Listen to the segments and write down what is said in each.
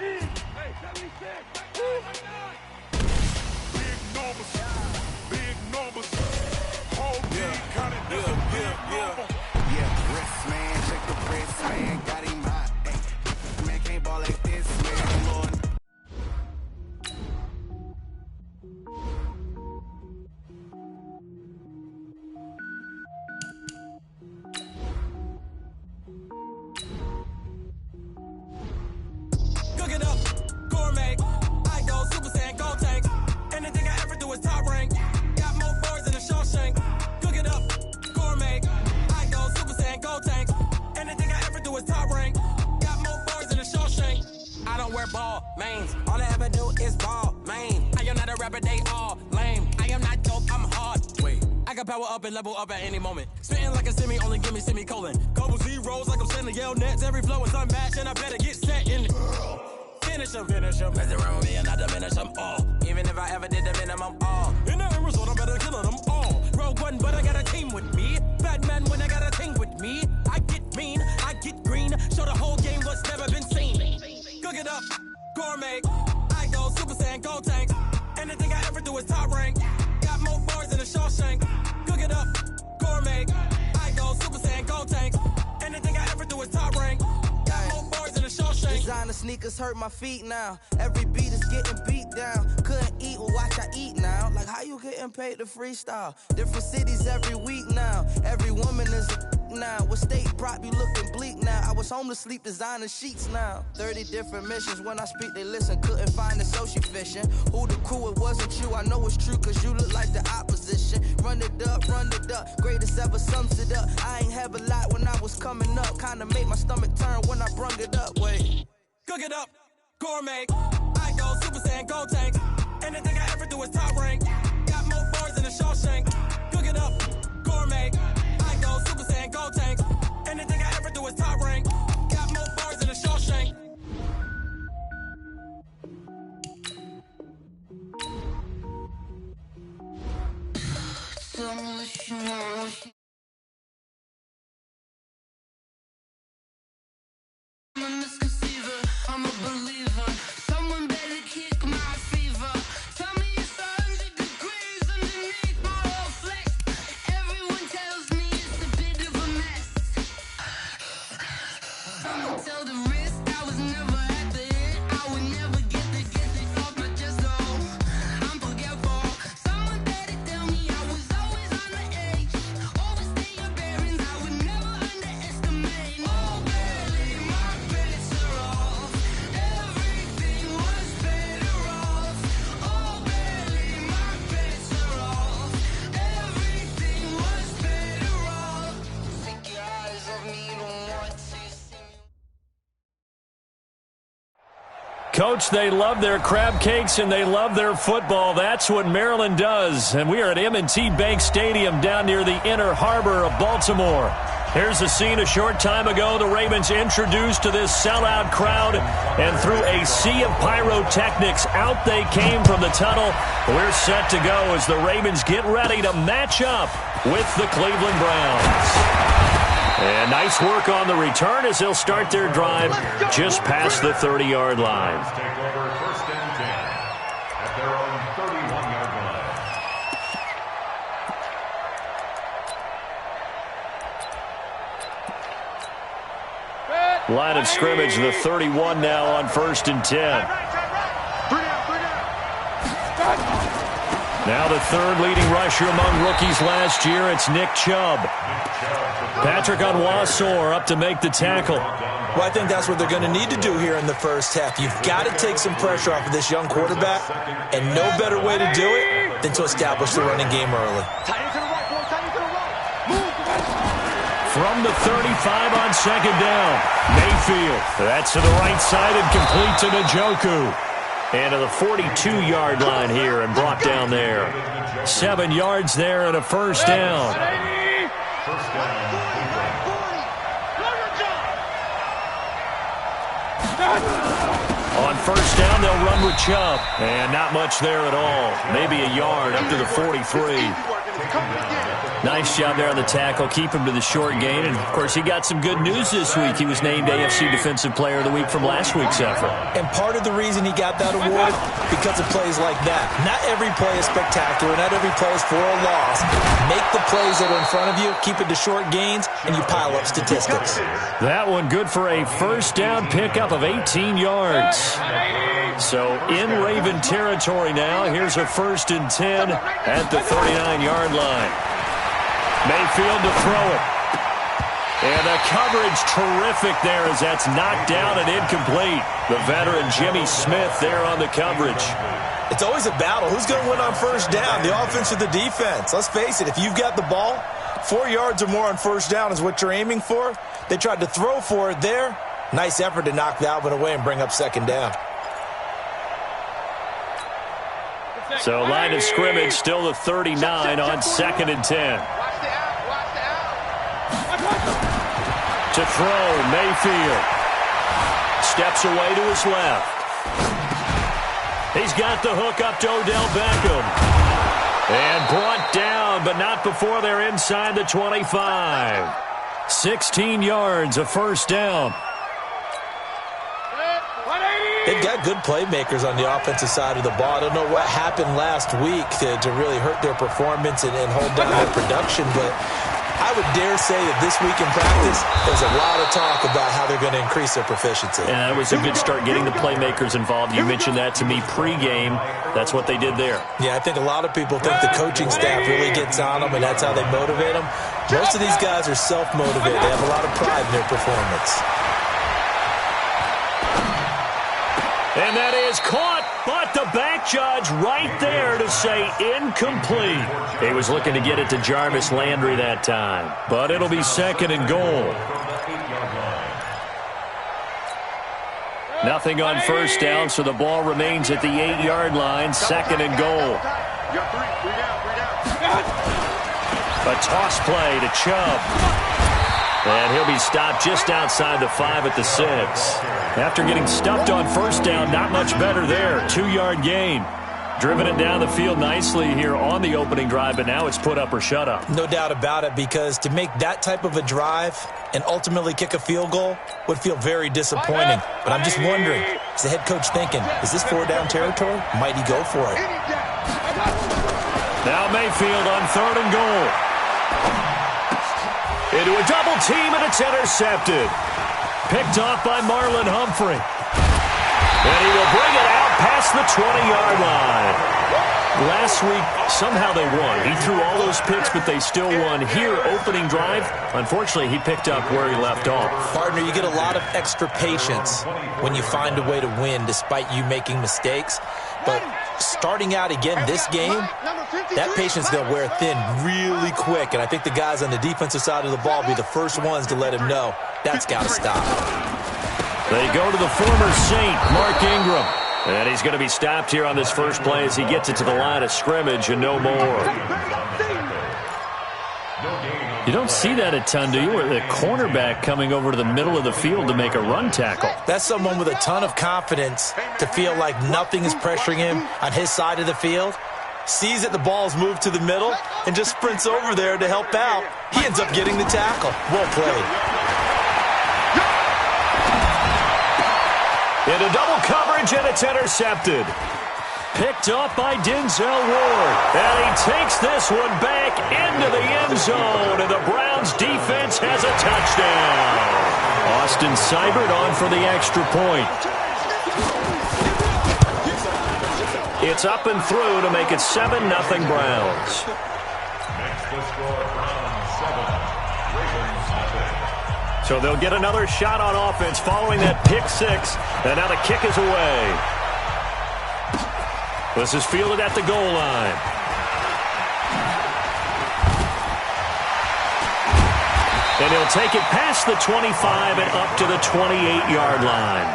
Yeah, wrist man, check the wrist man, got him hot. Hey, man can't ball like this, man, Lord. Cook it up, gourmet. I go Super Saiyan, gold tank. Anything I ever do is top rank. Got more bars than a Shawshank. Cook it up, gourmet. I go Super Saiyan, gold tank. Anything I ever do is top rank. Got more bars than a Shawshank. I don't wear ball mains. All I ever do is ball main. I am not a rapper, they all lame. I am not dope, I'm hard. Wait. I can power up and level up at any moment. Spitting like a semi, only give me semicolon. Couple zeros like I'm sending yell nets. Every flow is unmatched and I better get set in. Finish them. Mess around with me and I diminish them all. Even if I ever did the minimum all. In the end result, I'm better killing them all. Rogue One, but I got a team with me. Batman when I got a team with me. I get mean, I get green. Show the whole game what's never been seen. Cook it up, gourmet. I go Super Saiyan, gold tank. Anything I ever do is top rank. Got more bars than a Shawshank. Cook it up, gourmet. I go Super Saiyan, gold tank. Anything I ever do is top rank. Got more bars than a Shawshank. Designer sneakers hurt my feet now. Every beat is getting beat down. Couldn't eat, well watch I eat now. Like how you getting paid to freestyle? Different cities every week now. Every woman is a now. What state brought me looking bleak now? I was home to sleep designing sheets now. 30 different missions. When I speak they listen. Couldn't find the social fishing. Who the crew? It wasn't you. I know it's true cause you look like the opposition. Run it up. Greatest ever sums it up. I ain't have a lot when I was coming up. Kinda made my stomach turn when I brung it up. Wait. Cook it up, gourmet. I go Super Saiyan, gold tank. Anything I ever do is top rank. Got more bars than a Shawshank. Cook it up, gourmet. I go Super Saiyan, gold tank. Anything I ever do is top rank. Got more bars than a Shawshank. I'm a misconceiver, I'm a believer. Someone better kick my fever. Tell me it's 100 degrees underneath my whole flesh. Everyone tells me it's a bit of a mess. I'ma tell the risk, I was never at the end. I would never get this off my chest, though. I'm forgetful. Someone better tell me I was always on the edge. Overstay your bearings, I would never underestimate. Oh, barely, my bets are off. Everything was better off. Oh, barely, my bets are off. Everything was better off. Take your eyes off me, don't want to see me. Coach, they love their crab cakes and they love their football. That's what Maryland does. And we are at M&T Bank Stadium down near the Inner Harbor of Baltimore. Here's a scene a short time ago. The Ravens introduced to this sellout crowd, and through a sea of pyrotechnics, out they came from the tunnel. We're set to go as the Ravens get ready to match up with the Cleveland Browns. And nice work on the return as they'll start their drive just past the 30-yard line. Take over first and 10 at their own 31-yard line. Line of scrimmage, the 31 now on first and 10. Now the third leading rusher among rookies last year, it's Nick Chubb. Patrick Onwuasor up to make the tackle. Well, I think that's what they're going to need to do here in the first half. You've got to take some pressure off of this young quarterback, and no better way to do it than to establish the running game early. From the 35 on second down, Mayfield. That's to the right side and complete to Njoku. And to the 42-yard line here and brought down there. 7 yards there and a first down. On first down, they'll run with Chubb. And not much there at all. Maybe a yard up to the 43. Nice job there on the tackle. Keep him to the short gain. And, of course, he got some good news this week. He was named AFC Defensive Player of the Week from last week's effort. And part of the reason he got that award, because of plays like that. Not every play is spectacular. Not every play is for a loss. Make the plays that are in front of you, keep it to short gains, and you pile up statistics. That one good for a first down pickup of 18 yards. So in Raven territory now. Here's a 1st and 10 at the 39-yard line. Mayfield to throw it. And the coverage terrific there as that's knocked down and incomplete. The veteran Jimmy Smith there on the coverage. It's always a battle. Who's going to win on first down, the offense or the defense? Let's face it, if you've got the ball, 4 yards or more on first down is what you're aiming for. They tried to throw for it there. Nice effort to knock that one away and bring up second down. So line of scrimmage still the 39 on 2nd and 10. To throw, Mayfield. Steps away to his left. He's got the hook up to Odell Beckham. And brought down, but not before they're inside the 25. 16 yards, a first down. They've got good playmakers on the offensive side of the ball. I don't know what happened last week to really hurt their performance and hold down their production, but I would dare say that this week in practice, there's a lot of talk about how they're going to increase their proficiency. And that was a good start getting the playmakers involved. You mentioned that to me pregame. That's what they did there. Yeah, I think a lot of people think the coaching staff really gets on them, and that's how they motivate them. Most of these guys are self-motivated. They have a lot of pride in their performance. And that is caught, but the back judge right there to say incomplete. He was looking to get it to Jarvis Landry that time, but it'll be 2nd and goal. Nothing on first down, so the ball remains at the 8-yard line, 2nd and goal. A toss play to Chubb. And he'll be stopped just outside the 5 at the 6. After getting stuffed on first down, not much better there. 2-yard gain. Driven it down the field nicely here on the opening drive, but now it's put up or shut up. No doubt about it, because to make that type of a drive and ultimately kick a field goal would feel very disappointing. But I'm just wondering, is the head coach thinking, is this 4-down territory? Might he go for it? Now Mayfield on 3rd and goal. Into a double team, and it's intercepted. Picked off by Marlon Humphrey. And he will bring it out past the 20-yard line. Last week, somehow they won. He threw all those picks, but they still won. Here, opening drive, unfortunately, he picked up where he left off. Partner, you get a lot of extra patience when you find a way to win despite you making mistakes. But starting out again this game, that patience is going to wear thin really quick. And I think the guys on the defensive side of the ball will be the first ones to let him know that's got to stop. They go to the former Saint, Mark Ingram. And he's going to be stopped here on this first play as he gets it to the line of scrimmage and no more. You don't see that a ton, do you? Where the cornerback coming over to the middle of the field to make a run tackle. That's someone with a ton of confidence to feel like nothing is pressuring him on his side of the field. Sees that the ball's moved to the middle and just sprints over there to help out. He ends up getting the tackle. Well played. Into double coverage, and it's intercepted. Picked up by Denzel Ward. And he takes this one back into the end zone. And the Browns defense has a touchdown. Austin Seibert on for the extra point. It's up and through to make it 7-0 Browns. So they'll get another shot on offense following that pick six. And now the kick is away. This is fielded at the goal line. And he'll take it past the 25 and up to the 28-yard line.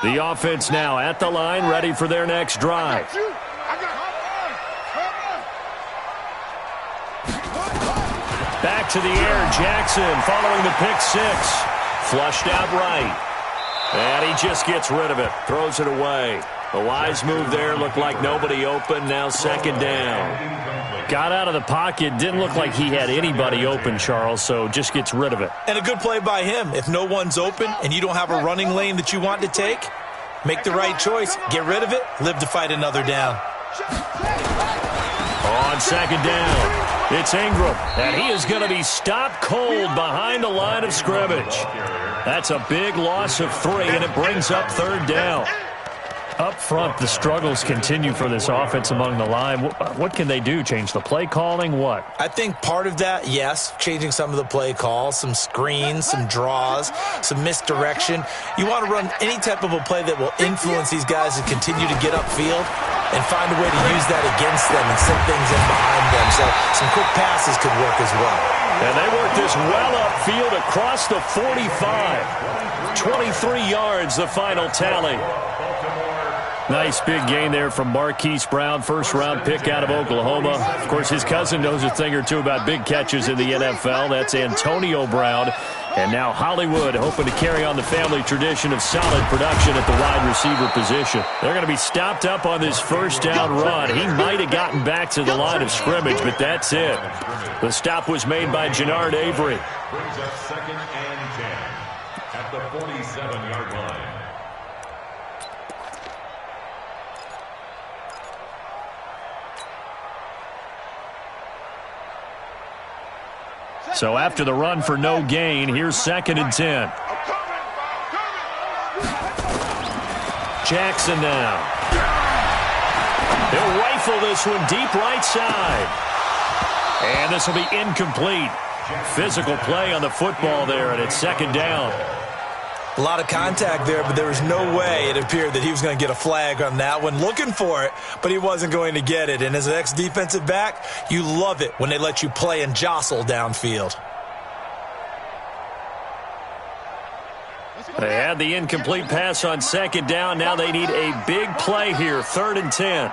The offense now at the line, ready for their next drive. Back to the air, Jackson following the pick six. Flushed out right. And he just gets rid of it. Throws it away. A wise move there. Looked like nobody open. Now second down. Got out of the pocket. Didn't look like he had anybody open, Charles, so just gets rid of it. And a good play by him. If no one's open and you don't have a running lane that you want to take, make the right choice. Get rid of it. Live to fight another down. On second down, it's Ingram, and he is going to be stopped cold behind the line of scrimmage. That's a big loss of 3, and it brings up third down. Up front, the struggles continue for this offense among the line. What can they do? Change the play calling? What? I think part of that, yes, changing some of the play calls, some screens, some draws, some misdirection. You want to run any type of a play that will influence these guys to continue to get upfield and find a way to use that against them and set things in behind them. So some quick passes could work as well. And they work this well upfield across the 45. 23 yards, the final tally. Nice big gain there from Marquise Brown, first-round pick out of Oklahoma. Of course, his cousin knows a thing or two about big catches in the NFL. That's Antonio Brown. And now Hollywood hoping to carry on the family tradition of solid production at the wide receiver position. They're going to be stopped up on this first down run. He might have gotten back to the line of scrimmage, but that's it. The stop was made by Jannard Avery. Brings up second and 10 at the 47-yard line. So after the run for no gain, here's second and 10. Jackson now. He'll rifle this one deep right side. And this will be incomplete. Physical play on the football there, and it's second down. A lot of contact there, but there was no way it appeared that he was going to get a flag on that one. Looking for it, but he wasn't going to get it. And as an ex-defensive back, you love it when they let you play and jostle downfield. They had the incomplete pass on second down. Now they need a big play here, third and 10.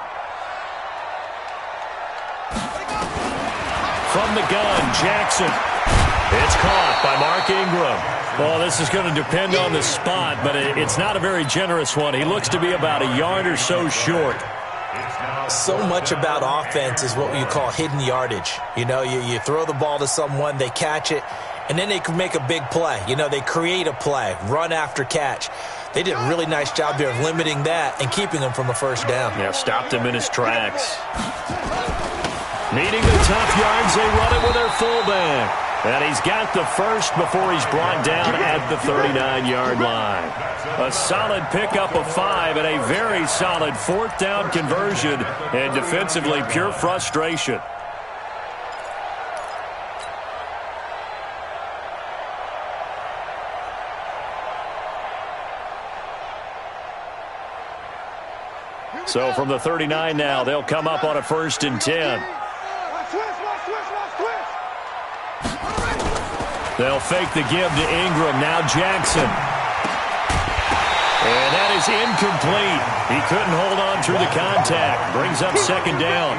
From the gun, Jackson. It's caught by Mark Ingram. Well, this is going to depend on the spot, but it's not a very generous one. He looks to be about a yard or so short. So much about offense is what you call hidden yardage. You know, you throw the ball to someone, they catch it, and then they can make a big play. You know, they create a play, run after catch. They did a really nice job there of limiting that and keeping him from a first down. Yeah, stopped him in his tracks. Needing the tough yards, they run it with their fullback. And he's got the first before he's brought down at the 39-yard line. A solid pickup of 5 and a very solid fourth down conversion, and defensively pure frustration. So from the 39 now, they'll come up on a first and 10. They'll fake the give to Ingram. Now Jackson. And that is incomplete. He couldn't hold on through the contact. Brings up second down.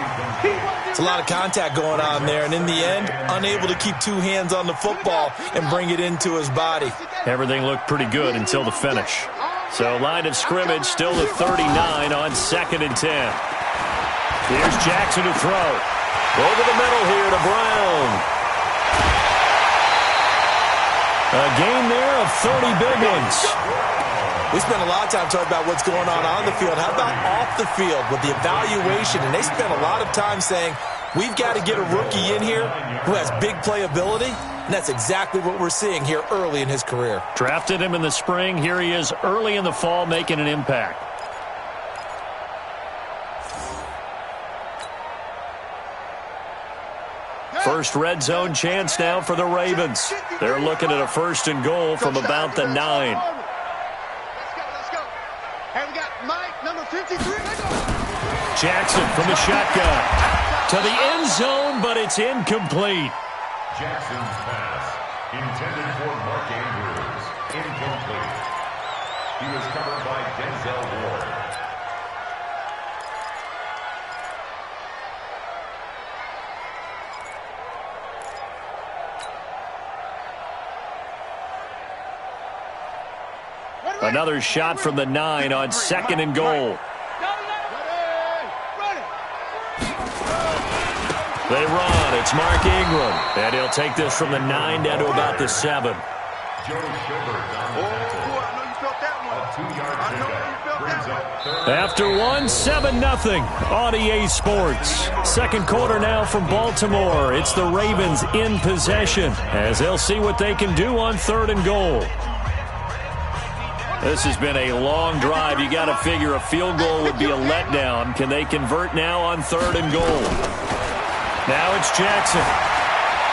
It's a lot of contact going on there, and in the end, unable to keep two hands on the football and bring it into his body. Everything looked pretty good until the finish. So line of scrimmage still at 39 on second and 10. Here's Jackson to throw. Over the middle here to Brown. A gain there of 30 big ones. We spent a lot of time talking about what's going on the field. How about off the field with the evaluation? And they spent a lot of time saying, we've got to get a rookie in here who has big playability. And that's exactly what we're seeing here early in his career. Drafted him in the spring. Here he is early in the fall making an impact. First red zone chance now for the Ravens. They're looking at a first and goal from about the 9. Let's go. Hey, we got Mike, number 53. Jackson from the shotgun. To the end zone, but it's incomplete. Jackson's pass, intended for Mark Andrews, incomplete. He was covered by Denzel Ward. Another shot from the 9 on 2nd and goal. They run. It's Mark Ingram. And he'll take this from the 9 down to about the 7. After one, 7-0 on EA Sports. Second quarter now from Baltimore. It's the Ravens in possession as they'll see what they can do on 3rd and goal. This has been a long drive. You got to figure a field goal would be a letdown. Can they convert now on 3rd and goal? Now it's Jackson.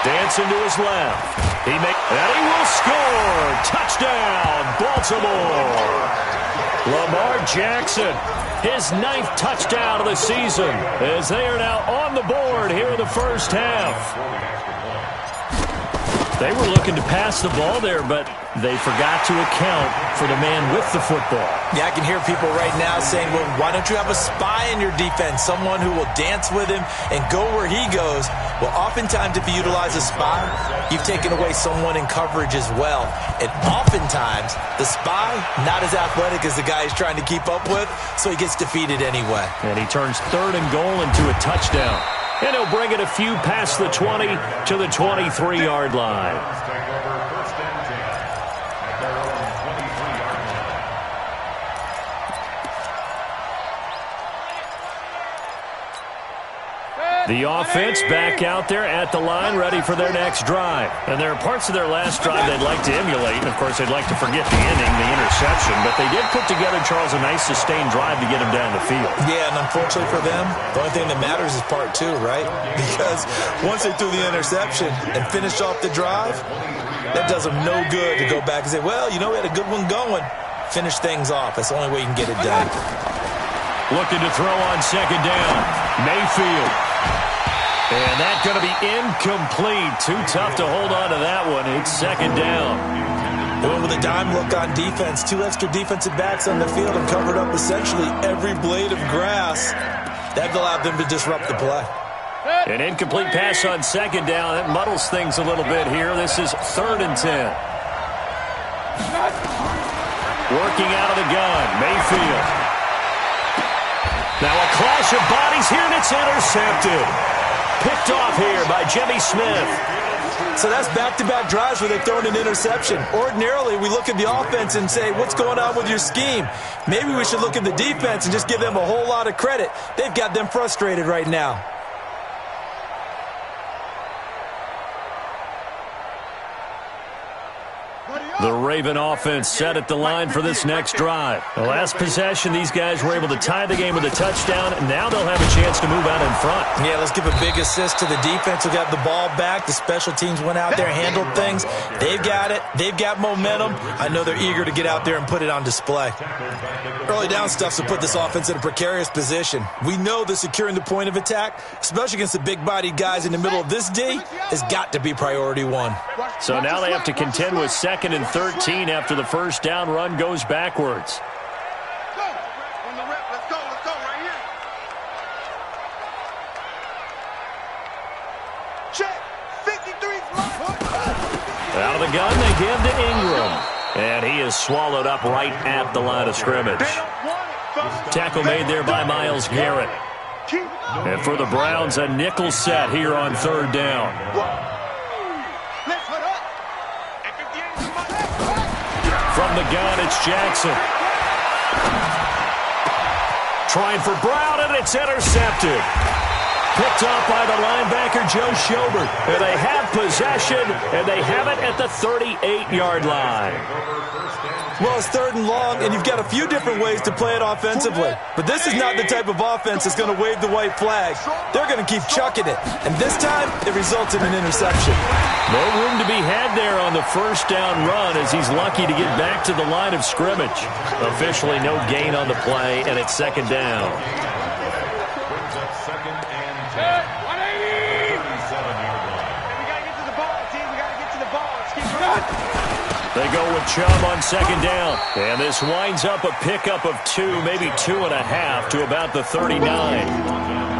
Dancing to his left. And he will score. Touchdown, Baltimore. Lamar Jackson, his 9th touchdown of the season, as they are now on the board here in the first half. They were looking to pass the ball there, but they forgot to account for the man with the football. Yeah, I can hear people right now saying, well, why don't you have a spy in your defense, someone who will dance with him and go where he goes? Well, oftentimes if you utilize a spy, you've taken away someone in coverage as well. And oftentimes, the spy, not as athletic as the guy he's trying to keep up with, so he gets defeated anyway. And he turns 3rd and goal into a touchdown. And he'll bring it a few past the 20 to the 23-yard line. The offense back out there at the line, ready for their next drive. And there are parts of their last drive they'd like to emulate. And, of course, they'd like to forget the ending, the interception. But they did put together, Charles, a nice sustained drive to get them down the field. Yeah, and unfortunately for them, the only thing that matters is part 2, right? Because once they threw the interception and finished off the drive, that does them no good to go back and say, well, you know, we had a good one going. Finish things off. That's the only way you can get it done. Looking to throw on 2nd down. Mayfield. And that's going to be incomplete. Too tough to hold on to that one. It's 2nd down. They went with a dime look on defense. 2 extra defensive backs on the field and covered up essentially every blade of grass. That allowed them to disrupt the play. An incomplete pass on 2nd down. That muddles things a little bit here. This is 3rd and 10. Working out of the gun. Mayfield. Now a clash of bodies here, and it's intercepted. Picked off here by Jimmy Smith. So that's back-to-back drives where they're throwing an interception. Ordinarily, we look at the offense and say, what's going on with your scheme? Maybe we should look at the defense and just give them a whole lot of credit. They've got them frustrated right now. The Raven offense set at the line for this next drive. The last possession, these guys were able to tie the game with a touchdown. Now they'll have a chance to move out in front. Yeah, let's give a big assist to the defense who got the ball back. The special teams went out there, handled things. They've got it. They've got momentum. I know they're eager to get out there and put it on display. Early down stuff's to put this offense in a precarious position. We know that securing the point of attack, especially against the big-bodied guys in the middle of this D, has got to be priority 1. So now they have to contend with 2nd and 13 after the first down run goes backwards. Out of the gun, they give to Ingram. And he is swallowed up right at the line of scrimmage. Tackle made there by Myles Garrett. And for the Browns, a nickel set here on 3rd down. From the gun, it's Jackson. Trying for Brown, and it's intercepted. Picked off by the linebacker, Joe Schobert. And they have possession, and they have it at the 38-yard line. Well, it's 3rd and long, and you've got a few different ways to play it offensively. But this is not the type of offense that's going to wave the white flag. They're going to keep chucking it. And this time, it results in an interception. No room to be had there on the first down run as he's lucky to get back to the line of scrimmage. Officially no gain on the play, and it's 2nd down. Brings up 2nd and 10. 37-yard line. We got to get to the ball, team. We got to get to the ball. Let's keep running. They go with Chubb on 2nd down. And this winds up a pickup of 2, maybe 2.5 to about the 39.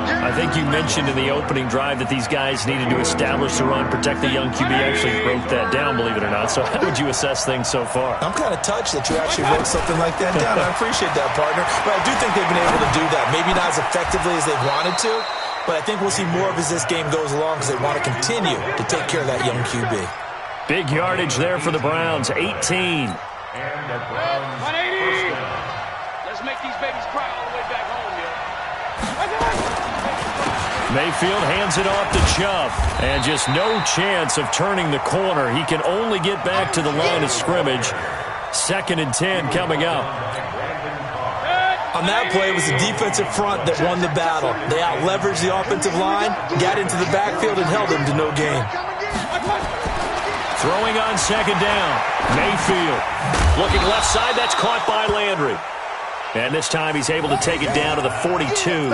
I think you mentioned in the opening drive that these guys needed to establish the run, protect the young QB. I actually wrote that down, believe it or not. So how would you assess things so far? I'm kind of touched that you actually wrote something like that down. I appreciate that, partner. But I do think they've been able to do that. Maybe not as effectively as they wanted to, but I think we'll see more of as this game goes along because they want to continue to take care of that young QB. Big yardage there for the Browns, 18. And the Browns 180. Let's make these babies cry all the way back home, yo. Mayfield hands it off to Chubb, and just no chance of turning the corner. He can only get back to the line of scrimmage. 2nd and 10 coming up. On that play, it was the defensive front that won the battle. They out-leveraged the offensive line, got into the backfield, and held them to no gain. Throwing on 2nd down. Mayfield looking left side. That's caught by Landry. And this time he's able to take it down to the 42.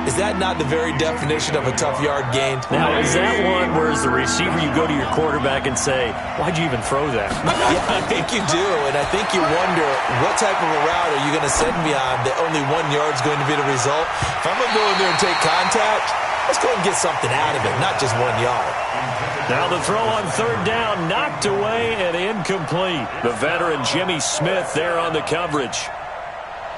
Is that not the very definition of a tough yard gained? Now, is that one where as the receiver you go to your quarterback and say, why'd you even throw that? Yeah, I think you do, and I think you wonder what type of a route are you going to send me on that only 1 yard's going to be the result? If I'm going to go in there and take contact, let's go and get something out of it, not just 1 yard. Now the throw on 3rd down, knocked away and incomplete. The veteran Jimmy Smith there on the coverage.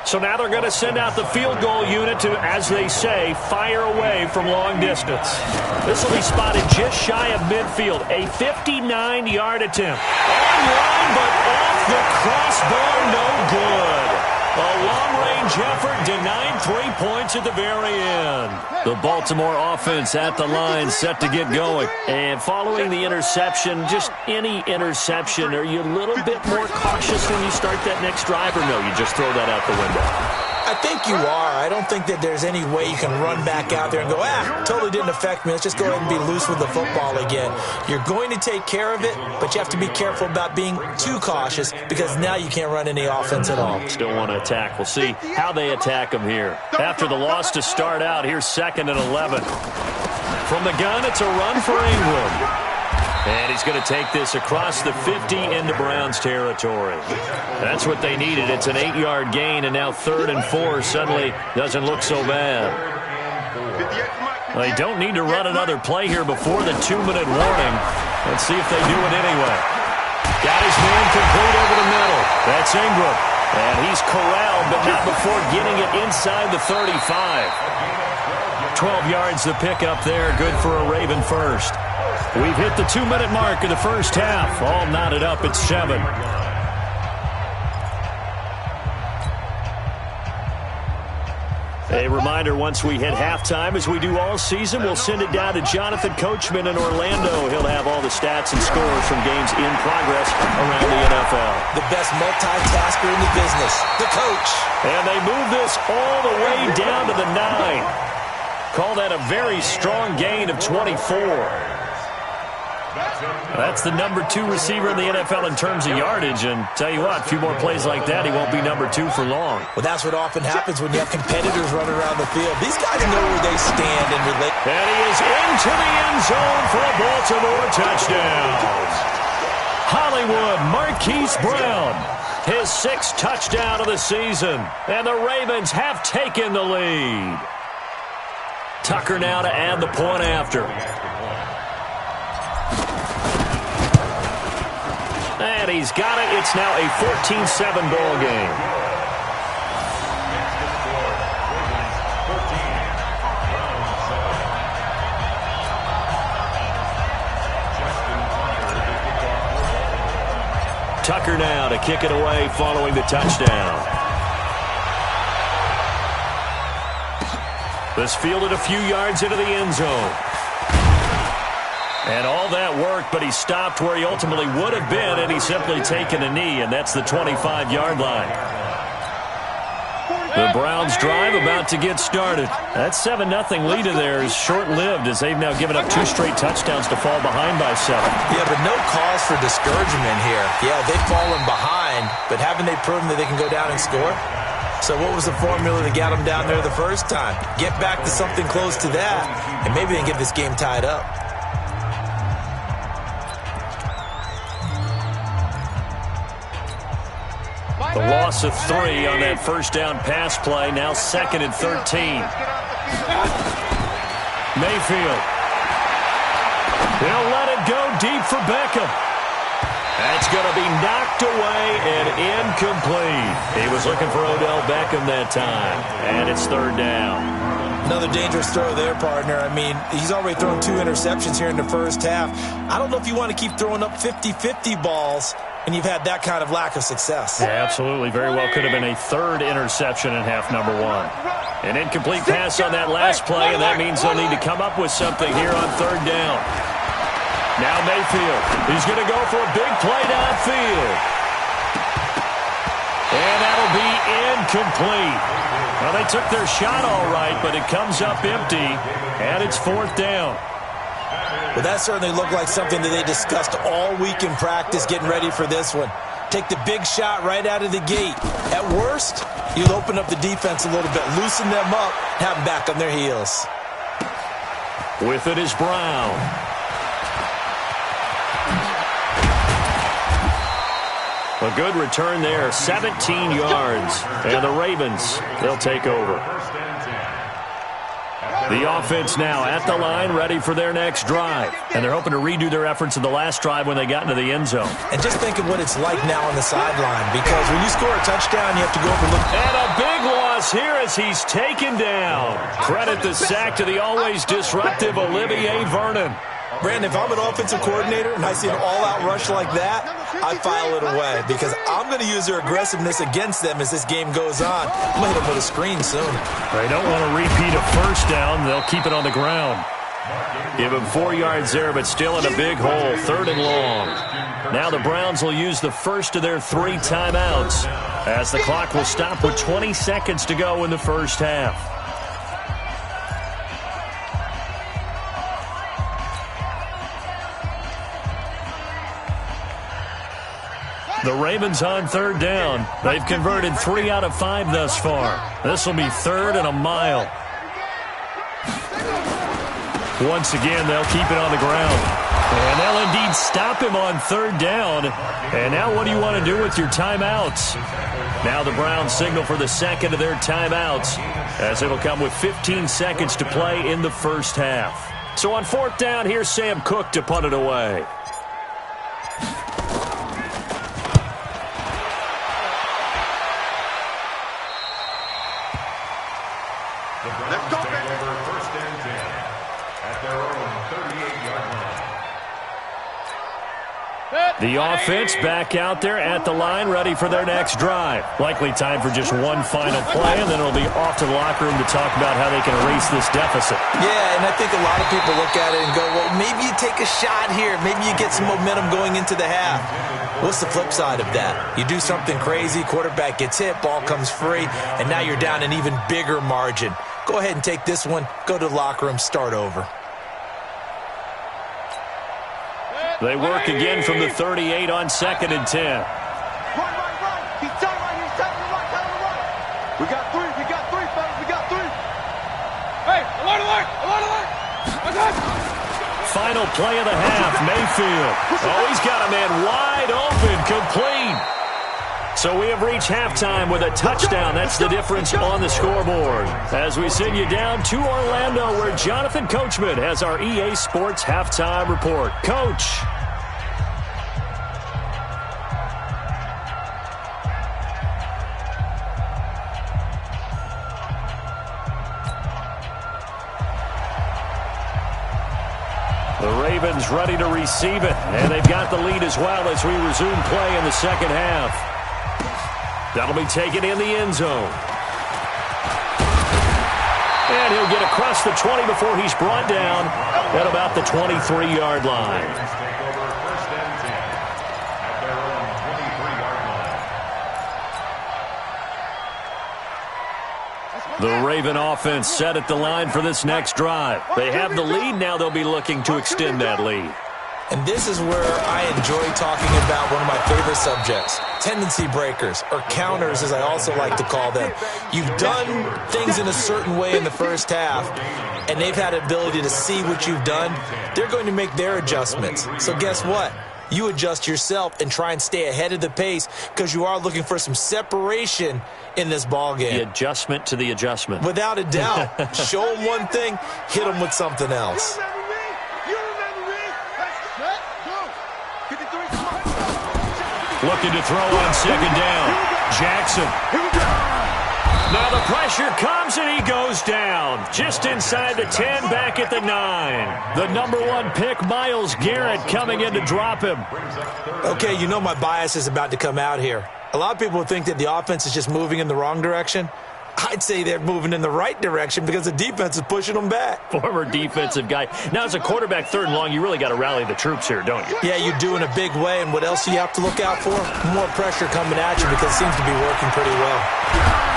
So now they're going to send out the field goal unit to, as they say, fire away from long distance. This will be spotted just shy of midfield. A 59-yard attempt. On line, but off the crossbar, no good. A long-range effort denied 3 points at the very end. The Baltimore offense at the line set to get going. And following the interception, just any interception, are you a little bit more cautious when you start that next drive, or no, you just throw that out the window? I think you are. I don't think that there's any way you can run back out there and go, totally didn't affect me. Let's just go ahead and be loose with the football again. You're going to take care of it, but you have to be careful about being too cautious because now you can't run any offense at all. Still want to attack. We'll see how they attack him here. After the loss to start out, here's 2nd and 11. From the gun, it's a run for England. And he's going to take this across the 50 into Browns territory. That's what they needed. It's an 8-yard gain, and now 3rd and 4 suddenly doesn't look so bad. They don't need to run another play here before the 2-minute warning. Let's see if they do it anyway. Got his man complete over the middle. That's Ingram. And he's corralled, but not before getting it inside the 35. 12 yards the pickup there. Good for a Raven first. We've hit the 2-minute mark of the first half. All knotted up at 7. A reminder, once we hit halftime, as we do all season, we'll send it down to Jonathan Coachman in Orlando. He'll have all the stats and scores from games in progress around the NFL. The best multitasker in the business, the coach. And they move this all the way down to the 9. Call that a very strong gain of 24. That's the number 2 receiver in the NFL in terms of yardage, and tell you what, a few more plays like that, he won't be number 2 for long. Well, that's what often happens when you have competitors running around the field. These guys know where they stand and relate. And he is into the end zone for a Baltimore touchdown. Hollywood Marquise Brown, his 6th touchdown of the season, and the Ravens have taken the lead. Tucker now to add the point after. And he's got it. It's now a 14-7 ball game. Tucker now to kick it away following the touchdown. This fielded a few yards into the end zone. And all that worked, but he stopped where he ultimately would have been, and he's simply taken a knee, and that's the 25-yard line. The Browns drive about to get started. That 7-0 lead in there is short-lived as they've now given up 2 straight touchdowns to fall behind by 7. Yeah, but no cause for discouragement here. Yeah, they've fallen behind, but haven't they proven that they can go down and score? So what was the formula that got them down there the first time? Get back to something close to that, and maybe they can get this game tied up. The loss of 3 on that first down pass play. Now 2nd and 13. Mayfield. He'll let it go deep for Beckham. That's going to be knocked away and incomplete. He was looking for Odell Beckham that time, and it's 3rd down. Another dangerous throw there, partner. I mean, he's already thrown 2 interceptions here in the first half. I don't know if you want to keep throwing up 50-50 balls when you've had that kind of lack of success. Yeah, absolutely. Very well could have been a 3rd interception in half number 1. An incomplete pass on that last play, and that means they'll need to come up with something here on 3rd down. Now Mayfield. He's going to go for a big play downfield. And that'll be incomplete. Well, they took their shot all right, but it comes up empty, and it's 4th down. Well, that certainly looked like something that they discussed all week in practice getting ready for this one. Take the big shot right out of the gate. At worst, you'll open up the defense a little bit, loosen them up, have them back on their heels. With it is Brown. A good return there, 17 yards. And the Ravens, they'll take over. The offense now at the line, ready for their next drive. And they're hoping to redo their efforts in the last drive when they got into the end zone. And just think of what it's like now on the sideline, because when you score a touchdown, you have to go over and look. And a big loss here as he's taken down. Credit the sack to the always disruptive Olivier Vernon. Brandon, if I'm an offensive coordinator and I see an all-out rush like that, I file it away because I'm going to use their aggressiveness against them as this game goes on. I'm going to hit them with a screen soon. They don't want to repeat a first down. They'll keep it on the ground. Give him 4 yards there, but still in a big hole. 3rd and long. Now the Browns will use the first of their 3 timeouts as the clock will stop with 20 seconds to go in the first half. The Ravens on 3rd down. They've converted 3 out of 5 thus far. This will be 3rd and a mile. Once again, they'll keep it on the ground. And they'll indeed stop him on 3rd down. And now what do you want to do with your timeouts? Now the Browns signal for the 2nd of their timeouts, as it'll come with 15 seconds to play in the first half. So on 4th down, here's Sam Cook to punt it away. Let's go, baby. Over 1st and 10 at their own 38-yard line. The offense back out there at the line, ready for their next drive. Likely time for just one final play, and then it'll be off to the locker room to talk about how they can erase this deficit. Yeah, and I think a lot of people look at it and go, well, maybe you take a shot here. Maybe you get some momentum going into the half. What's the flip side of that? You do something crazy, quarterback gets hit, ball comes free, and now you're down an even bigger margin. Go ahead and take this one, go to the locker room, start over. They work again from the 38 on 2nd and 10. Right. He's tight right here. He's tight to the right, tight to the right. We got 3, fellas. We got 3. Hey, alert. Final play of the half, Mayfield. Oh, he's got a man wide open, complete. So we have reached halftime with a touchdown. That's the difference on the scoreboard. As we send you down to Orlando, where Jonathan Coachman has our EA Sports halftime report. Coach. The Ravens ready to receive it, and they've got the lead as well as we resume play in the second half. That'll be taken in the end zone. And he'll get across the 20 before he's brought down at about the 23-yard line. The Raven offense set at the line for this next drive. They have the lead. Now they'll be looking to extend that lead. And this is where I enjoy talking about one of my favorite subjects, tendency breakers, or counters as I also like to call them. You've done things in a certain way in the first half, and they've had the ability to see what you've done. They're going to make their adjustments. So guess what? you adjust yourself and try and stay ahead of the pace because you are looking for some separation in this ball game. The adjustment to the adjustment. Without a doubt. Show them one thing, hit them with something else. Looking to throw on second down. Jackson. Now the pressure comes and he goes down. Just inside the 10, back at the 9. The number 1 pick, Myles Garrett, coming in to drop him. Okay, you know my bias is about to come out here. A lot of people think that the offense is just moving in the wrong direction. I'd say they're moving in the right direction because the defense is pushing them back. Former defensive guy. Now, as a quarterback, 3rd and long, you really got to rally the troops here, don't you? Yeah, you do in a big way. And what else do you have to look out for? More pressure coming at you because it seems to be working pretty well.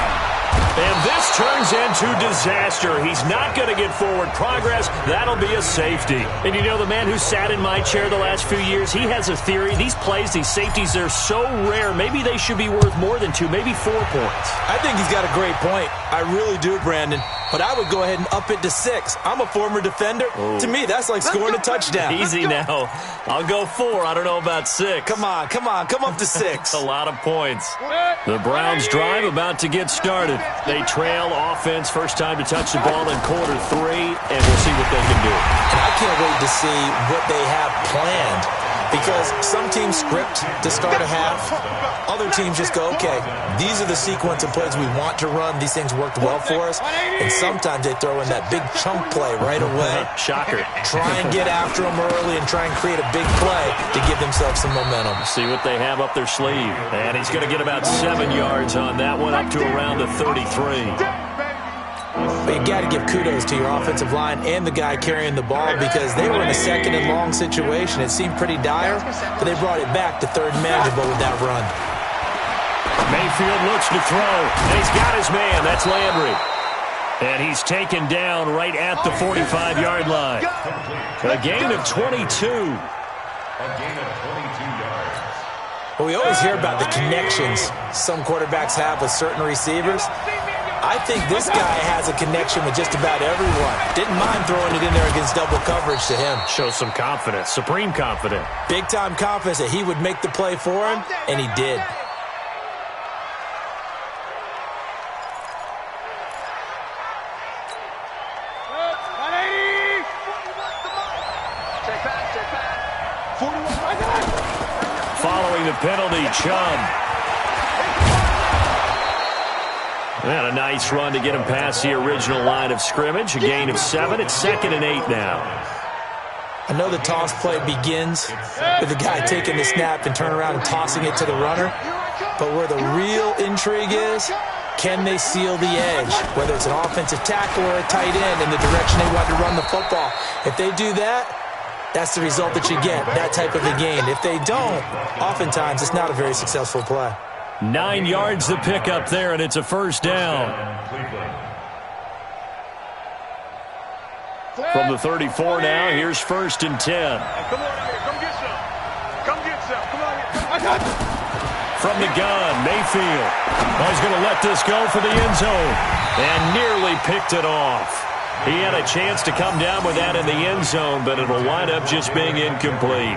And this turns into disaster. He's not going to get forward progress. That'll be a safety. And you know, the man who sat in my chair the last few years, he has a theory. These plays, these safeties, they're so rare. Maybe they should be worth more than 2, maybe 4 points. I think he's got a great point. I really do, Brandon. But I would go ahead and up it to 6. I'm a former defender. Oh. To me, that's like scoring a touchdown. Easy now. I'll go 4. I don't know about 6. Come on. Come up to 6. A lot of points. The Browns drive about to get started. They trail offense, first time to touch the ball in quarter 3, and we'll see what they can do. And I can't wait to see what they have planned. Because some teams script to start a half. Other teams just go, okay, these are the sequence of plays we want to run. These things worked well for us. And sometimes they throw in that big chunk play right away. Shocker. Try and get after them early and try and create a big play to give themselves some momentum. See what they have up their sleeve. And he's going to get about 7 yards on that one, up to around the 33. But you got to give kudos to your offensive line and the guy carrying the ball because they were in a 2nd and long situation. It seemed pretty dire, but they brought it back to 3rd and manageable with that run. Mayfield looks to throw, and he's got his man. That's Landry. And he's taken down right at the 45-yard line. A gain of 22. A gain of 22 yards. Well, we always hear about the connections some quarterbacks have with certain receivers. I think this guy has a connection with just about everyone. Didn't mind throwing it in there against double coverage to him. Shows some confidence, supreme confidence. Big-time confidence that he would make the play for him, and he did. Following the penalty, Chubb. And a nice run to get him past the original line of scrimmage. A gain of 7. It's 2nd and 8 now. I know the toss play begins with the guy taking the snap and turn around and tossing it to the runner. But where the real intrigue is, can they seal the edge? Whether it's an offensive tackle or a tight end in the direction they want to run the football. If they do that, that's the result that you get, that type of a gain. If they don't, oftentimes it's not a very successful play. 9 yards to pick up there, and it's a first down. From the 34 now, here's 1st and 10. Come on out here. Come get some. Come get some. Come on here. From the gun, Mayfield. Oh, he's going to let this go for the end zone. And nearly picked it off. He had a chance to come down with that in the end zone, but it'll wind up just being incomplete.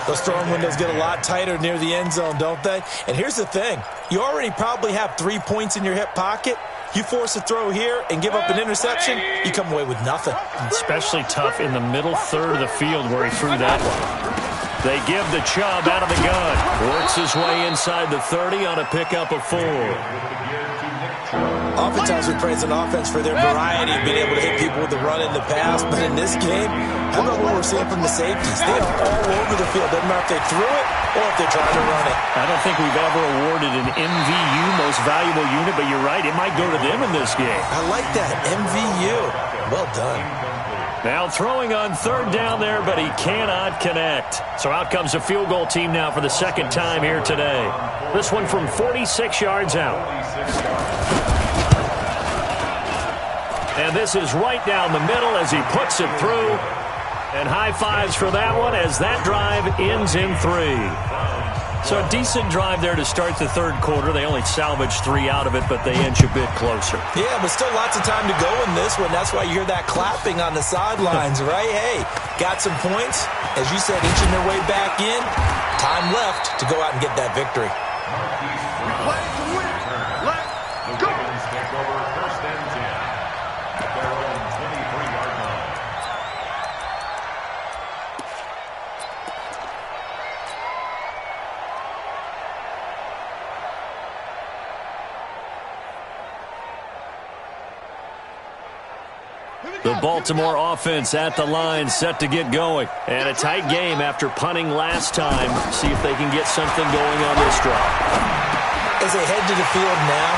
Those throwing windows get a lot tighter near the end zone, don't they? And here's the thing. You already probably have 3 points in your hip pocket. You force a throw here and give up an interception, you come away with nothing. Especially tough in the middle third of the field where he threw that one. They give the Chubb out of the gun. Works his way inside the 30 on a pickup of 4. Oftentimes we praise an offense for their variety of being able to hit people with the run in the pass, but in this game, how about what we're seeing from the safeties? They are all over the field. Doesn't matter if they threw it or if they're trying to run it. I don't think we've ever awarded an MVU, most valuable unit, but you're right, it might go to them in this game. I like that, MVU. Well done. Now throwing on 3rd down there, but he cannot connect. So out comes a field goal team now for the 2nd time here today. This one from 46 yards out. And this is right down the middle as he puts it through. And high fives for that one as that drive ends in 3. So a decent drive there to start the 3rd quarter. They only salvaged 3 out of it, but they inch a bit closer. Yeah, but still lots of time to go in this one. That's why you hear that clapping on the sidelines, right? Hey, got some points. As you said, inching their way back in. Time left to go out and get that victory. Play to win. Let's go. Ravens take over 1st and 10 at their own 23-yard line. The Baltimore offense at the line, set to get going. And a tight game after punting last time. See if they can get something going on this drive. As they head to the field now,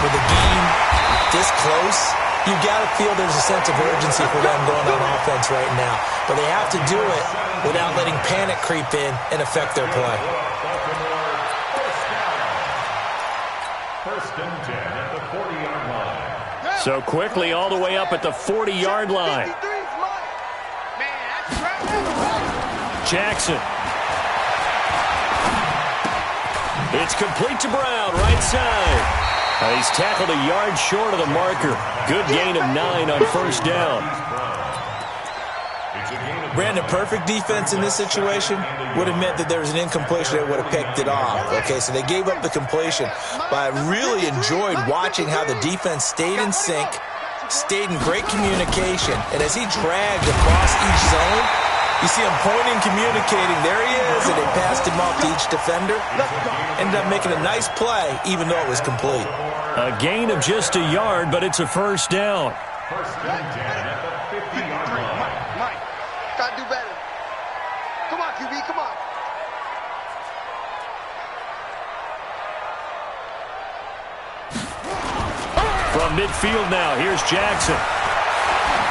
with the game this close, you've got to feel there's a sense of urgency for them going on offense right now. But they have to do it without letting panic creep in and affect their play. First and 10 at the 40-yard line. So quickly all the way up at the 40-yard line. Jackson. It's complete to Brown, right side. He's tackled a yard short of the marker. Good gain of 9 on first down. Brandon, perfect defense in this situation would have meant that there was an incompletion that would have picked it off. Okay, so they gave up the completion. But I really enjoyed watching how the defense stayed in sync, stayed in great communication, and as he dragged across each zone, you see him pointing, communicating. There he is, and they passed him off to each defender. Ended up making a nice play, even though it was complete. A gain of just a yard, but it's a first down. First and 10 at the 50-yard line. Mike, gotta do better. Come on, QB, come on. From midfield now, here's Jackson.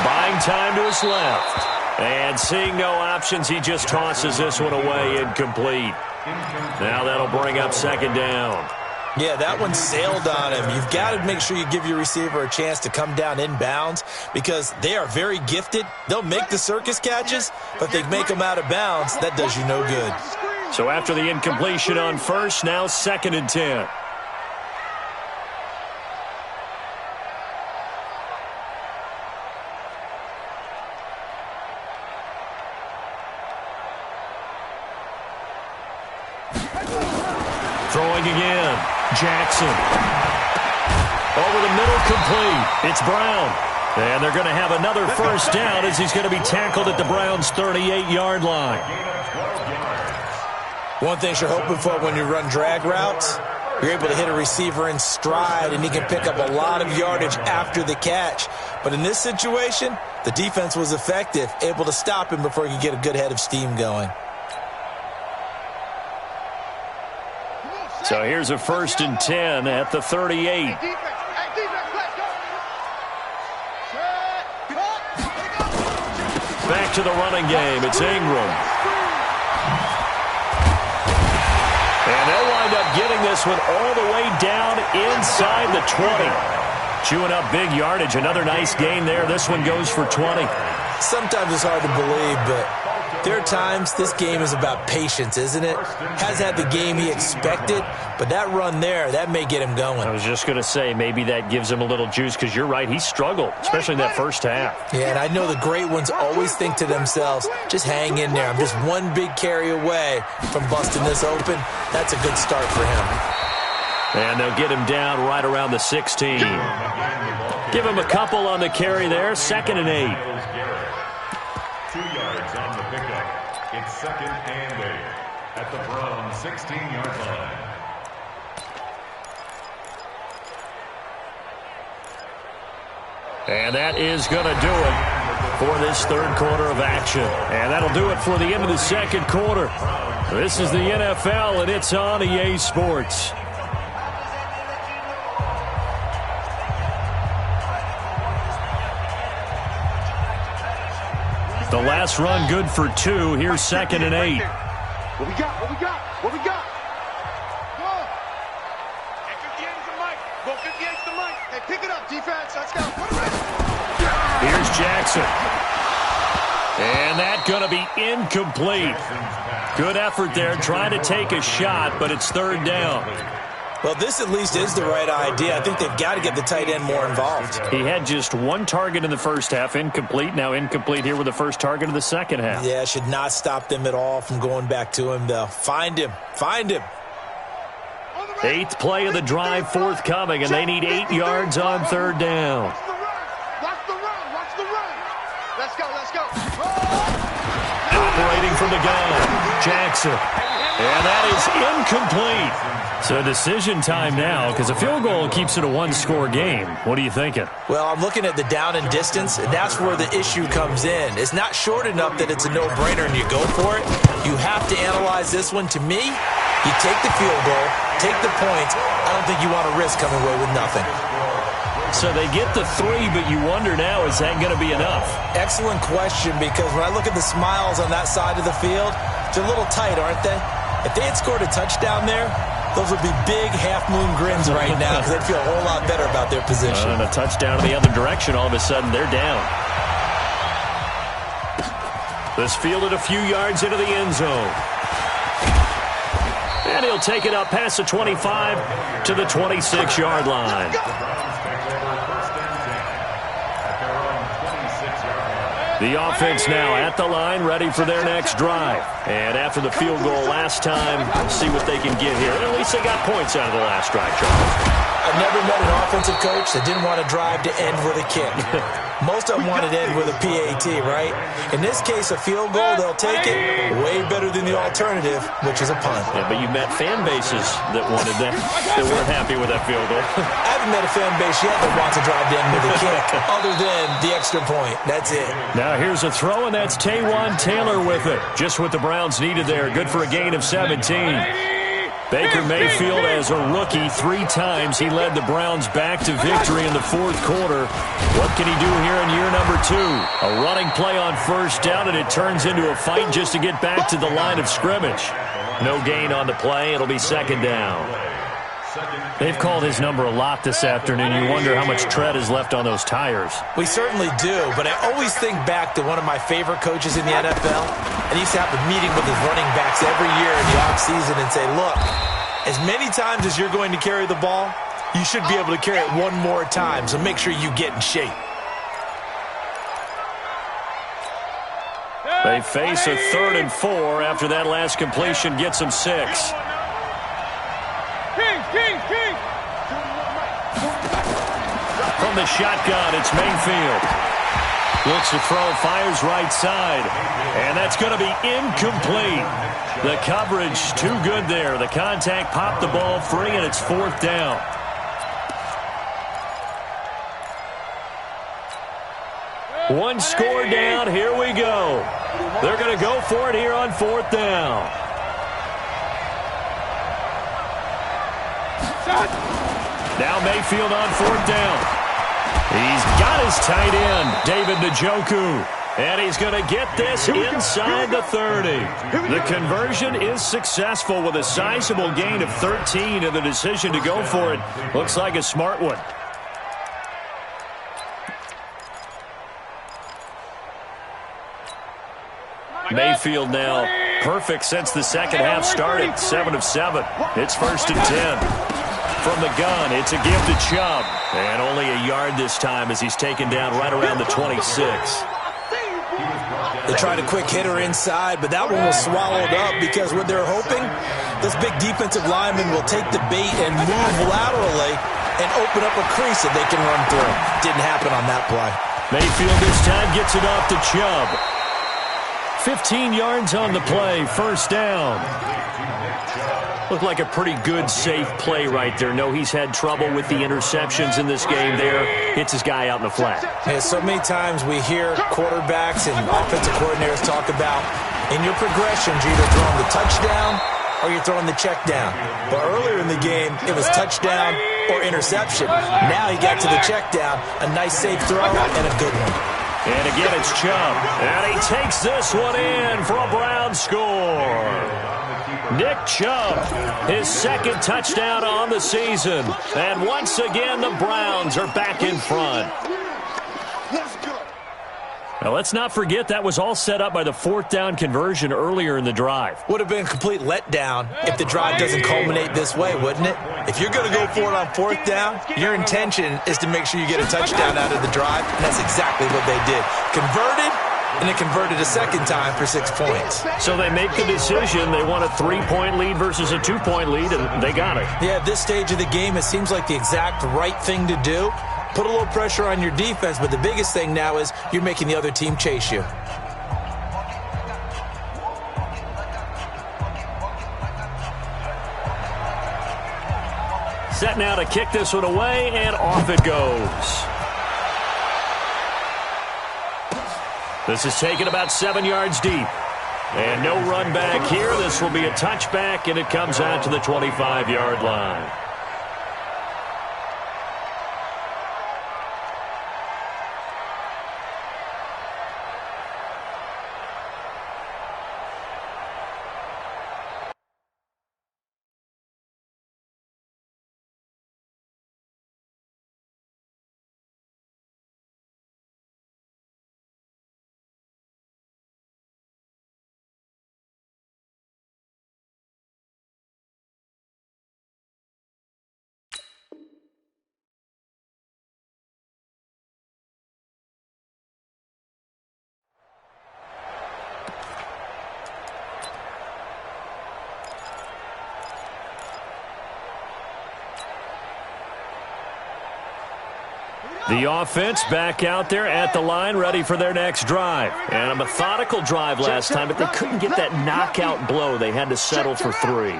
Buying time to his left. And seeing no options, he just tosses this one away, incomplete. Now that'll bring up second down. Yeah, that one sailed on him. You've got to make sure you give your receiver a chance to come down inbounds because they are very gifted. They'll make the circus catches, but they make them out of bounds. That does you no good. So after the incompletion on first, now 2nd and 10. Throwing again. Jackson. Over the middle, complete. It's Brown. And they're going to have another first down as he's going to be tackled at the Browns' 38-yard line. One thing you're hoping for when you run drag routes, you're able to hit a receiver in stride, and he can pick up a lot of yardage after the catch. But in this situation, the defense was effective, able to stop him before he could get a good head of steam going. So here's a 1st and 10 at the 38. Back to the running game. It's Ingram. And they'll wind up getting this one all the way down inside the 20. Chewing up big yardage. Another nice gain there. This one goes for 20. Sometimes it's hard to believe, but there are times this game is about patience, isn't it? Has had the game he expected, but that run there, that may get him going. I was just going to say, maybe that gives him a little juice, because you're right, he struggled, especially in that first half. Yeah, and I know the great ones always think to themselves, just hang in there. I'm just one big carry away from busting this open. That's a good start for him. And they'll get him down right around the 16. Give him a couple on the carry there, 2nd and 8. 2 yards on the pickup. It's 2nd and 8 at the Browns' 16-yard line. And that is going to do it for this third quarter of action. And that'll do it for the end of the second quarter. This is the NFL, and it's on EA Sports. The last run good for 2. Here's 2nd and 8. What we got? What we got? What we got? Go. Hey, 58's the mic. Go 58's the mic. Hey, pick it up, defense. Let's go. Here's Jackson. And that's going to be incomplete. Good effort there, trying to take a shot, but it's 3rd down. Well, this at least is the right idea. I think they've got to get the tight end more involved. He had just one target in the first half, incomplete. Now incomplete here with the first target of the second half. Yeah, should not stop them at all from going back to him, though. Find him. Find him. 8th play of the drive forthcoming, and they need 8 yards on third down. Watch the run. Watch the run. Let's go. Let's go. Operating from the gun, Jackson. And that is incomplete. So decision time now, because a field goal keeps it a one-score game. What are you thinking? Well, I'm looking at the down and distance, and that's where the issue comes in. It's not short enough that it's a no-brainer and you go for it. You have to analyze this one. To me, you take the field goal, take the points. I don't think you want to risk coming away with nothing. So they get the 3, but you wonder now, is that going to be enough? Excellent question, because when I look at the smiles on that side of the field, they're a little tight, aren't they? If they had scored a touchdown there, those would be big half-moon grins right now because they'd feel a whole lot better about their position. And a touchdown in the other direction, all of a sudden they're down. This fielded a few yards into the end zone. And he'll take it up past the 25 to the 26-yard line. The offense now at the line, ready for their next drive. And after the field goal last time, see what they can get here. And at least they got points out of the last drive, Charles. I've never met an offensive coach that didn't want to drive to end with a kick. Most of them wanted to end with a PAT, right? In this case, a field goal, they'll take it. Way better than the alternative, which is a punt. Yeah, but you met fan bases that wanted that, that weren't happy with that field goal. I haven't met a fan base yet that wants to drive to end with a kick, other than the extra point. That's it. Now here's a throw, and that's Taywan Taylor with it. Just what the Browns needed there. Good for a gain of 17. Baker Mayfield, as a rookie, 3 times he led the Browns back to victory in the fourth quarter. What can he do here in year number 2? A running play on first down, and it turns into a fight just to get back to the line of scrimmage. No gain on the play. It'll be second down. They've called his number a lot this afternoon. You wonder how much tread is left on those tires. We certainly do, but I always think back to one of my favorite coaches in the NFL, and he used to have a meeting with his running backs every year in the offseason and say, look, as many times as you're going to carry the ball, you should be able to carry it one more time, so make sure you get in shape. They face a 3rd and 4 after that last completion gets them 6. From the shotgun, it's Mayfield. Looks to throw, fires right side. And that's going to be incomplete. The coverage too good there. The contact popped the ball free, and it's 4th down. One score down. Here we go. They're going to go for it here on 4th down. Now Mayfield on 4th down. He's got his tight end, David Njoku. And he's going to get this inside the 30. The conversion is successful with a sizable gain of 13, and the decision to go for it looks like a smart one. Mayfield now perfect since the second half started, 7 of 7. It's 1st and 10. From the gun, it's a give to Chubb. And only a yard this time as he's taken down right around the 26. They tried a quick hitter inside, but that one was swallowed up because what they're hoping, this big defensive lineman will take the bait and move laterally and open up a crease that they can run through. Didn't happen on that play. Mayfield this time gets it off to Chubb. 15 yards on the play, 1st down. Looked like a pretty good, safe play right there. No, he's had trouble with the interceptions in this game there. Hits his guy out in the flat. Yeah, so many times we hear quarterbacks and offensive coordinators talk about, in your progressions, you're either throwing the touchdown or you're throwing the check down. But earlier in the game, it was touchdown or interception. Now he got to the check down, a nice, safe throw, and a good one. And again, it's Chubb. And he takes this one in for a Brown score. Nick Chubb, his 2nd touchdown on the season. And once again, the Browns are back in front. Now, let's not forget that was all set up by the fourth down conversion earlier in the drive. Would have been a complete letdown if the drive doesn't culminate this way, wouldn't it? If you're going to go for it on fourth down, your intention is to make sure you get a touchdown out of the drive, and that's exactly what they did. Converted, and it converted a second time for 6 points. So they make the decision. They want a 3-point lead versus a 2-point lead, and they got it. Yeah, at this stage of the game, it seems like the exact right thing to do. Put a little pressure on your defense, but the biggest thing now is you're making the other team chase you. Set now to kick this one away, and off it goes. This is taken about 7 yards deep. And no run back here. This will be a touchback, and it comes out to the 25-yard line. The offense back out there at the line, ready for their next drive. And a methodical drive last time, but they couldn't get that knockout blow. They had to settle for 3.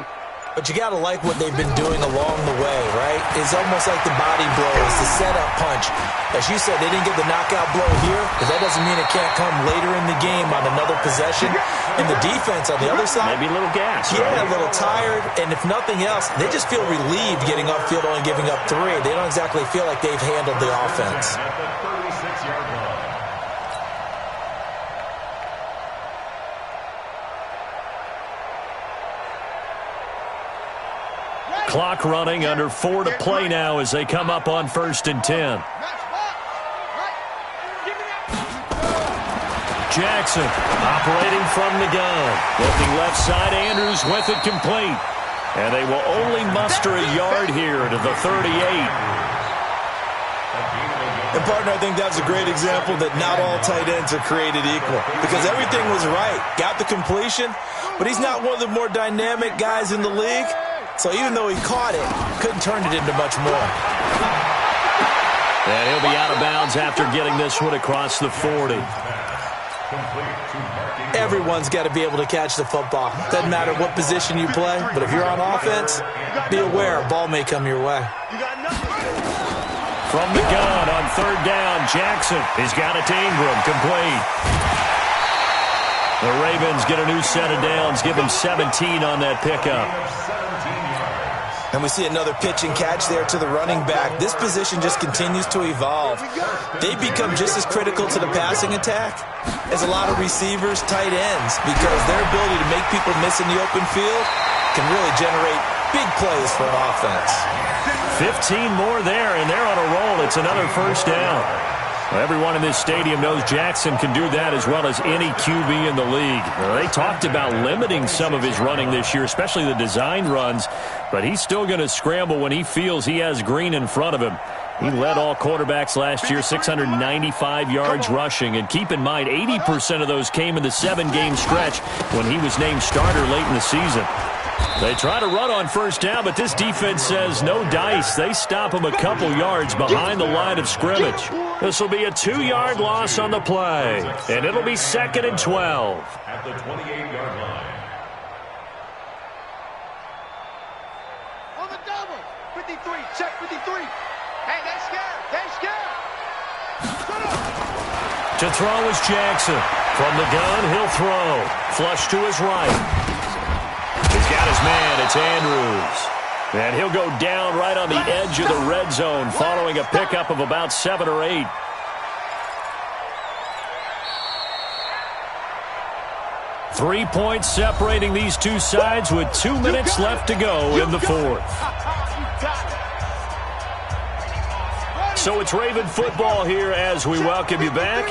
But you got to like what they've been doing along the way, right? It's almost like the body blows, the setup punch. As you said, they didn't get the knockout blow here, but that doesn't mean it can't come later in the game on another possession. And the defense on the other side, maybe a little gas. Yeah, right? A little tired. And if nothing else, they just feel relieved getting upfield only giving up 3. They don't exactly feel like they've handled the offense. At the 36-yard line. Clock running, under 4 to play now as they come up on 1st and 10. Jackson operating from the gun. Looking left side, Andrews with it complete. And they will only muster a yard here to the 38. And, partner, I think that's a great example that not all tight ends are created equal. Because everything was right. Got the completion, but he's not one of the more dynamic guys in the league. So even though he caught it, couldn't turn it into much more. And he'll be out of bounds after getting this one across the 40. Everyone's got to be able to catch the football. Doesn't matter what position you play, but if you're on offense, be aware a ball may come your way. From the gun on 3rd down, Jackson. He's got it to Ingram, complete. The Ravens get a new set of downs, give him 17 on that pickup. And we see another pitch and catch there to the running back. This position just continues to evolve. They become just as critical to the passing attack as a lot of receivers, tight ends, because their ability to make people miss in the open field can really generate big plays for an offense. 15 more there, and they're on a roll. It's another 1st down. Well, everyone in this stadium knows Jackson can do that as well as any QB in the league. They talked about limiting some of his running this year, especially the design runs, but he's still going to scramble when he feels he has green in front of him. He led all quarterbacks last year, 695 yards rushing. And keep in mind, 80% of those came in the 7-game stretch when he was named starter late in the season. They try to run on 1st down, but this defense says no dice. They stop him a couple yards behind the line of scrimmage. This will be a 2-yard loss on the play, and it'll be 2nd and 12. At the 28-yard line. On the double. 53. Check 53. Hey, they're scared. They're scared. To throw is Jackson. From the gun, he'll throw. Flush to his right. He's got his man. It's Andrews. And he'll go down right on the edge of the red zone following a pickup of about 7 or 8. Three points separating these two sides with 2 minutes left to go in the 4th. So it's Raven football here as we welcome you back.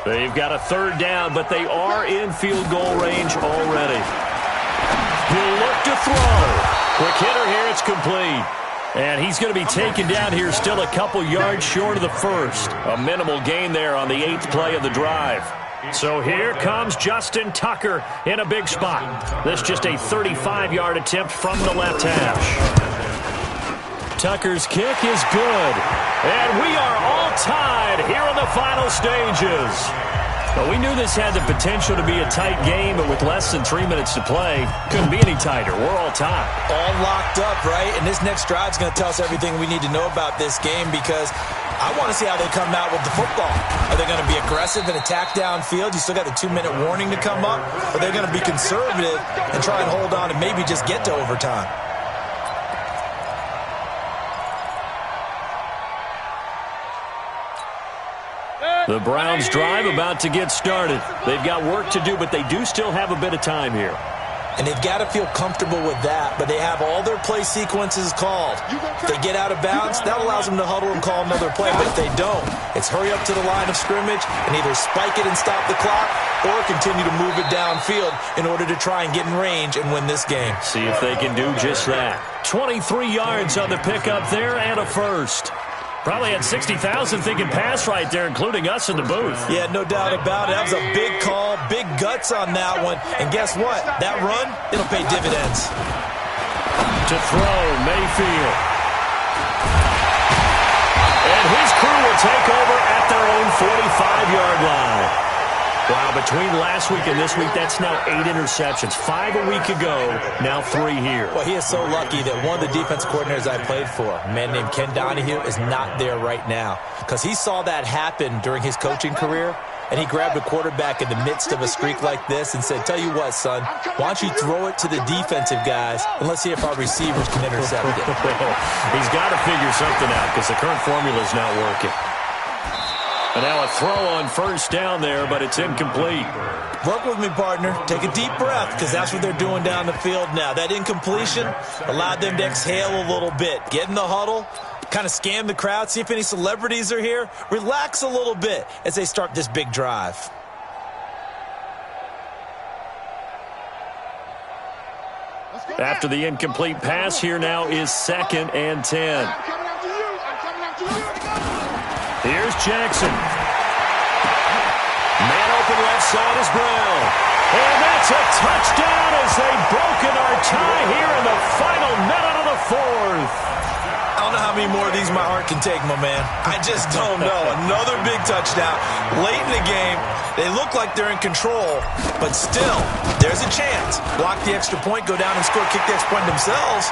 They've got a third down, but they are in field goal range already. He'll look to throw. Quick hitter here, it's complete. And he's going to be taken down here still a couple yards short of the first. A minimal gain there on the 8th play of the drive. So here comes Justin Tucker in a big spot. This just a 35-yard attempt from the left hash. Tucker's kick is good. And we are all tied here in the final stages. Well, we knew this had the potential to be a tight game, but with less than 3 minutes to play, couldn't be any tighter. We're all tied. All locked up, right? And this next drive is going to tell us everything we need to know about this game because I want to see how they come out with the football. Are they going to be aggressive and attack downfield? You still got the 2-minute warning to come up? Or are they going to be conservative and try and hold on and maybe just get to overtime? The Browns drive about to get started. They've got work to do, but they do still have a bit of time here. And they've got to feel comfortable with that, but they have all their play sequences called. If they get out of bounds, that allows them to huddle and call another play, but if they don't, it's hurry up to the line of scrimmage and either spike it and stop the clock or continue to move it downfield in order to try and get in range and win this game. See if they can do just that. 23 yards on the pickup there and a first. Probably had 60,000 thinking pass right there, including us in the booth. Yeah, no doubt about it. That was a big call, big guts on that one. And guess what? That run, it'll pay dividends. To throw, Mayfield. And his crew will take over at their own 45-yard line. Wow, between last week and this week, that's now 8 interceptions. 5 a week ago, now 3 here. Well, he is so lucky that one of the defense coordinators I played for, a man named Ken Donahue, is not there right now. Because he saw that happen during his coaching career, and he grabbed a quarterback in the midst of a streak like this and said, tell you what, son, why don't you throw it to the defensive guys, and let's see if our receivers can intercept it. He's got to figure something out because the current formula is not working. And now a throw on first down there, but it's incomplete. Work with me, partner. Take a deep breath, because that's what they're doing down the field now. That incompletion allowed them to exhale a little bit. Get in the huddle, kind of scan the crowd, see if any celebrities are here. Relax a little bit as they start this big drive. After the incomplete pass, here now is 2nd and 10. Here's Jackson. Man open left side is Brown. And that's a touchdown as they've broken our tie here in the final minute of the 4th. I don't know how many more of these my heart can take, my man. I just don't know. Another big touchdown. Late in the game, they look like they're in control, but still, there's a chance. Block the extra point, go down and score, kick the extra point themselves.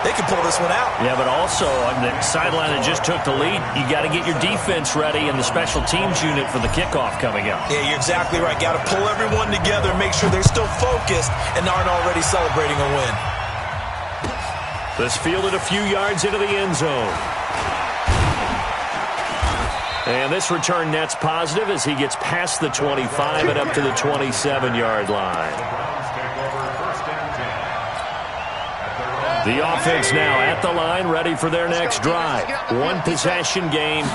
They can pull this one out. Yeah, but also on the sideline that just took the lead, you got to get your defense ready and the special teams unit for the kickoff coming up. Yeah, you're exactly right. Got to pull everyone together, make sure they're still focused and aren't already celebrating a win. This fielded a few yards into the end zone. And this return net's positive as he gets past the 25 and up to the 27-yard line. The offense now at the line, ready for their next drive. One possession game.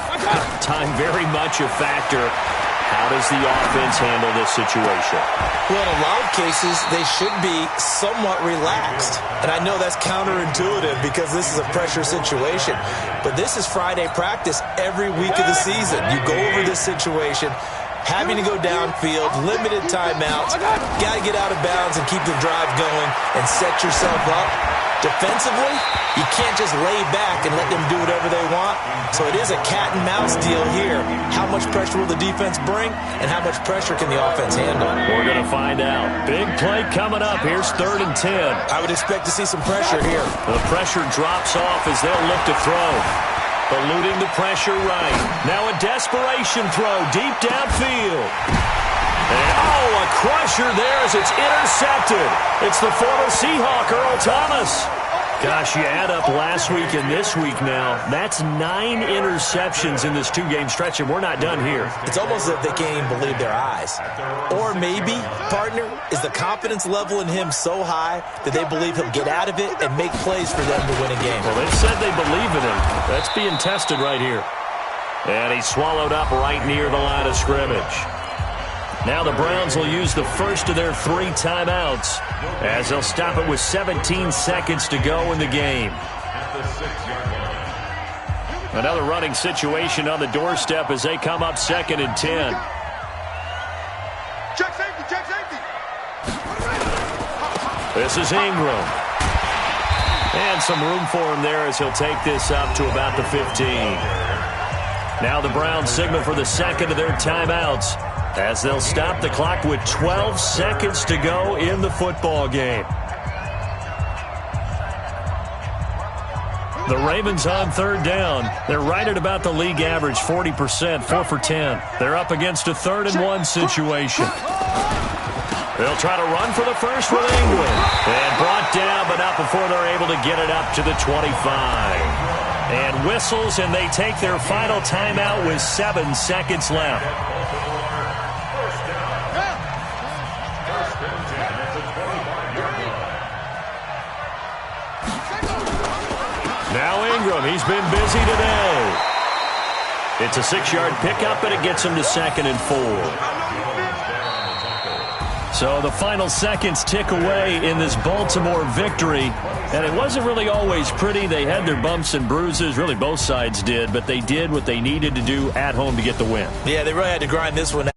Time very much a factor. How does the offense handle this situation? Well, in a lot of cases, they should be somewhat relaxed. And I know that's counterintuitive because this is a pressure situation. But this is Friday practice every week of the season. You go over this situation, having to go downfield, limited timeouts, got to get out of bounds and keep the drive going and set yourself up. Defensively, you can't just lay back and let them do whatever they want. So it is a cat and mouse deal here. How much pressure will the defense bring, and how much pressure can the offense handle? We're going to find out. Big play coming up. Here's 3rd and 10. I would expect to see some pressure here. The pressure drops off as they'll look to throw. Eluding the pressure right. Now a desperation throw deep downfield. And, a crusher there as it's intercepted. It's the former Seahawk, Earl Thomas. Gosh, you add up last week and this week now, that's 9 interceptions in this 2-game stretch, and we're not done here. It's almost as if they can't even believe their eyes. Or maybe, partner, is the confidence level in him so high that they believe he'll get out of it and make plays for them to win a game. Well, they've said they believe in him. That's being tested right here. And he's swallowed up right near the line of scrimmage. Now the Browns will use the first of their 3 timeouts as they'll stop it with 17 seconds to go in the game. Another running situation on the doorstep as they come up 2nd and 10. Check safety, check safety. This is Ingram. And some room for him there as he'll take this up to about the 15. Now the Browns signal for the second of their timeouts as they'll stop the clock with 12 seconds to go in the football game. The Ravens on 3rd down. They're right at about the league average, 40%, 4 for 10. They're up against a 3rd and 1 situation. They'll try to run for the first with Ingram. And brought down, but not before they're able to get it up to the 25. And whistles, and they take their final timeout with 7 seconds left. Now Ingram, he's been busy today. It's a 6-yard pickup, and it gets him to 2nd and 4. So the final seconds tick away in this Baltimore victory. And it wasn't really always pretty. They had their bumps and bruises. Really, both sides did. But they did what they needed to do at home to get the win. Yeah, they really had to grind this one out.